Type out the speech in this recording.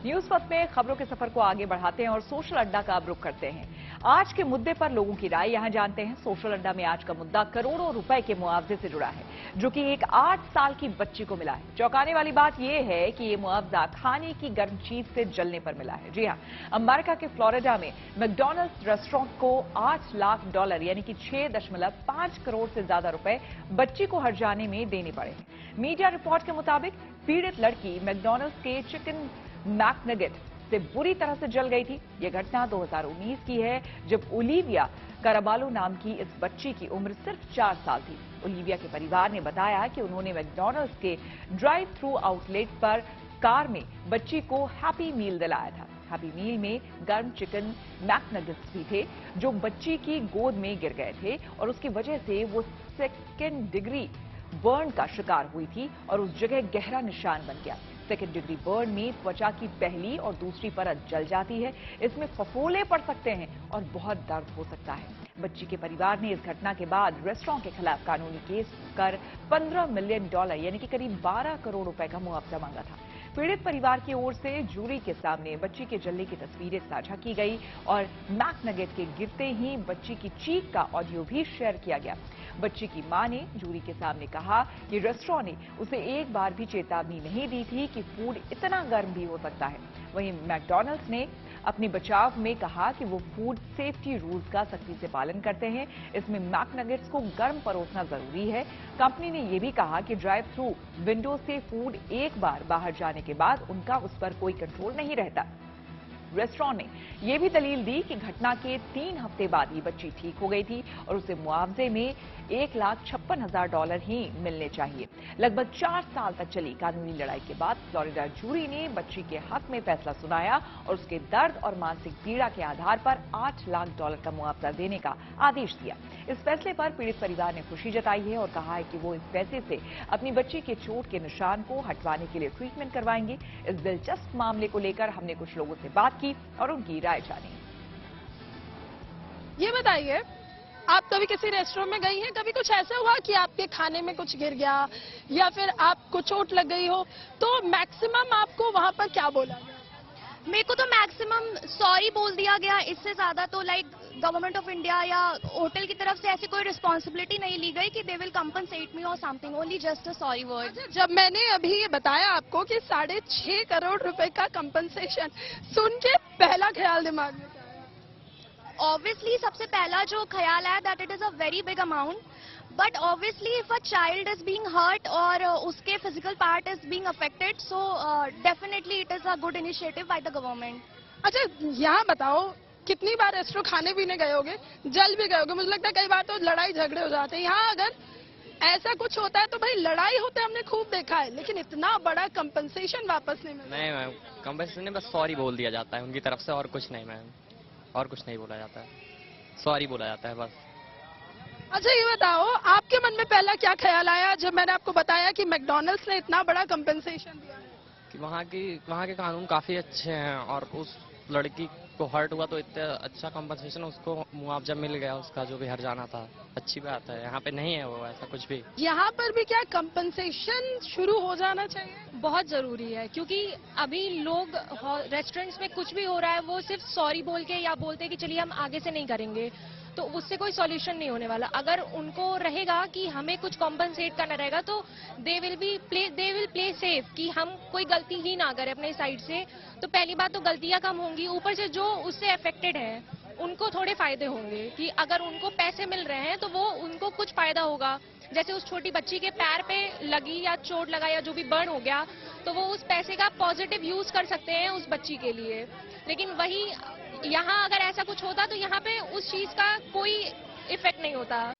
News first में खबरों के सफर को आगे बढ़ाते हैं और सोशल अड्डा का अब रुख करते हैं। आज के मुद्दे पर लोगों की राय यहां जानते हैं। सोशल अड्डा में आज का मुद्दा करोड़ों रुपए के मुआवजे से जुड़ा है, जो कि एक 8 साल की बच्ची को मिला है। चौंकाने वाली बात यह है कि ये मुआवजा खाने की गर्म चीज से जलने पर मिला है। जी हां, अमेरिका के फ्लोरिडा में मैकडॉनल्ड्स रेस्टोरेंट को $8 लाख यानी कि 6.5 करोड़ से ज्यादा रुपए बच्ची को हर्जाने में देने पड़े हैं। मीडिया रिपोर्ट के मुताबिक पीड़ित लड़की मैकडॉनल्ड्स के चिकन मैकनगेट से बुरी तरह से जल गई थी। यह घटना 2019 की है, जब ओलिविया कराबालो नाम की इस बच्ची की उम्र सिर्फ 4 साल थी। ओलिविया के परिवार ने बताया कि उन्होंने मैकडॉनल्ड्स के ड्राइव थ्रू आउटलेट पर कार में बच्ची को हैप्पी मील दिलाया था। हैप्पी मील में गर्म चिकन मैकनगेट्स भी थे, जो बच्ची की गोद में गिर गए थे और उसकी वजह से वो 2nd डिग्री बर्न का शिकार हुई थी और उस जगह गहरा निशान बन गया। 2nd डिग्री बर्न में त्वचा की पहली और दूसरी परत जल जाती है। इसमें फफोले पड़ सकते हैं और बहुत दर्द हो सकता है। बच्ची के परिवार ने इस घटना के बाद रेस्टोरेंट के खिलाफ कानूनी केस कर $15 मिलियन यानी कि करीब 12 करोड़ रुपए का मुआवजा मांगा था। पीड़ित परिवार की ओर से जूरी के सामने बच्ची के जलने की तस्वीरें साझा की गई और मैकनगेट के गिरते ही बच्ची की चीख का ऑडियो भी शेयर किया गया। बच्ची की मां ने जूरी के सामने कहा कि रेस्टोरेंट ने उसे एक बार भी चेतावनी नहीं दी थी कि फूड इतना गर्म भी हो सकता है। वहीं मैकडॉनल्ड्स ने अपने बचाव में कहा कि वो फूड सेफ्टी रूल्स का सख्ती से पालन करते हैं। इसमें मैकनगेट्स को गर्म परोसना जरूरी है। कंपनी ने यह भी कहा कि ड्राइव थ्रू विंडो से फूड एक बार बाहर जाने के बाद उनका उस पर कोई कंट्रोल नहीं रहता। रेस्टोरेंट ने यह भी दलील दी कि घटना के 3 हफ्ते बाद ये बच्ची ठीक हो गई थी और उसे मुआवजे में $1,56,000 ही मिलने चाहिए। लगभग 4 साल तक चली कानूनी लड़ाई के बाद फ्लोरिडा जूरी ने बच्ची के हक में फैसला सुनाया और उसके दर्द और मानसिक पीड़ा के आधार पर $8 लाख का मुआवजा देने का आदेश दिया। इस फैसले पर पीड़ित परिवार ने खुशी जताई है और कहा है कि वो इस फैसले से अपनी बच्ची के चोट के निशान को हटवाने के लिए ट्रीटमेंट करवाएंगे। इस दिलचस्प मामले को लेकर हमने कुछ लोगों से बात की और उनकी राय जानी। ये बताइए, आप कभी किसी रेस्टोरेंट में गई हैं? कभी कुछ ऐसा हुआ कि आपके खाने में कुछ गिर गया या फिर आपको चोट लग गई हो, तो मैक्सिमम आपको वहां पर क्या बोला गया? मेरे को तो मैक्सिमम सॉरी बोल दिया गया। इससे ज्यादा तो लाइक गवर्नमेंट ऑफ इंडिया या होटल की तरफ से ऐसी कोई रिस्पॉन्सिबिलिटी नहीं ली गई कि दे विल कंपनसेट मी और something, only just a sorry word. जब मैंने अभी ये बताया आपको कि 6.5 करोड़ रुपए का कंपनसेशन, सुन के पहला ख्याल दिमाग में क्या आया? ऑब्वियसली सबसे पहला जो ख्याल आया that it is a very big amount, but obviously if a child is being hurt और उसके physical part is being affected, so definitely it is a good initiative by the government. अच्छा, यहाँ बताओ, कितनी बार रेस्टोरेंट खाने पीने गए होगे, जल भी गए होगे। मुझे लगता है कई बार तो लड़ाई झगड़े हो जाते हैं। यहाँ अगर ऐसा कुछ होता है तो भाई लड़ाई होते है, हमने खूब देखा है, लेकिन इतना बड़ा कंपनसेशन वापस नहीं मिलता। नहीं मैम, कंपनसेशन नहीं, बस सॉरी बोल दिया जाता है उनकी तरफ से, और कुछ नहीं मैम, और कुछ नहीं बोला जाता है, सॉरी बोला जाता है बस। अच्छा, ये बताओ, आपके मन में पहला क्या ख्याल आया जब मैंने आपको बताया कि मैकडॉनल्ड्स ने इतना बड़ा कंपनसेशन दिया है? कि वहाँ के कानून काफ़ी अच्छे हैं और उस लड़की को हर्ट हुआ तो इतना अच्छा कंपनसेशन, उसको मुआवजा मिल गया, उसका जो भी हर्जाना था। अच्छी बात है। यहाँ पे नहीं है वो ऐसा कुछ भी। यहाँ पर भी क्या कंपनसेशन शुरू हो जाना चाहिए? बहुत जरूरी है, क्योंकि अभी लोग रेस्टोरेंट्स में कुछ भी हो रहा है वो सिर्फ सॉरी बोल के या बोलते हैं कि चलिए हम आगे से नहीं करेंगे, तो उससे कोई सॉल्यूशन नहीं होने वाला। अगर उनको रहेगा कि हमें कुछ कॉम्पनसेट करना रहेगा तो दे विल प्ले सेफ, कि हम कोई गलती ही ना करें अपने साइड से। तो पहली बात तो गलतियां कम होंगी, ऊपर से जो उससे अफेक्टेड हैं उनको थोड़े फायदे होंगे, कि अगर उनको पैसे मिल रहे हैं तो वो उनको कुछ फायदा होगा। जैसे उस छोटी बच्ची के पैर पे लगी या चोट लगा या जो भी बर्न हो गया, तो वो उस पैसे का पॉजिटिव यूज कर सकते हैं उस बच्ची के लिए। लेकिन वही यहाँ अगर ऐसा कुछ होता तो यहाँ पे उस चीज का कोई इफेक्ट नहीं होता।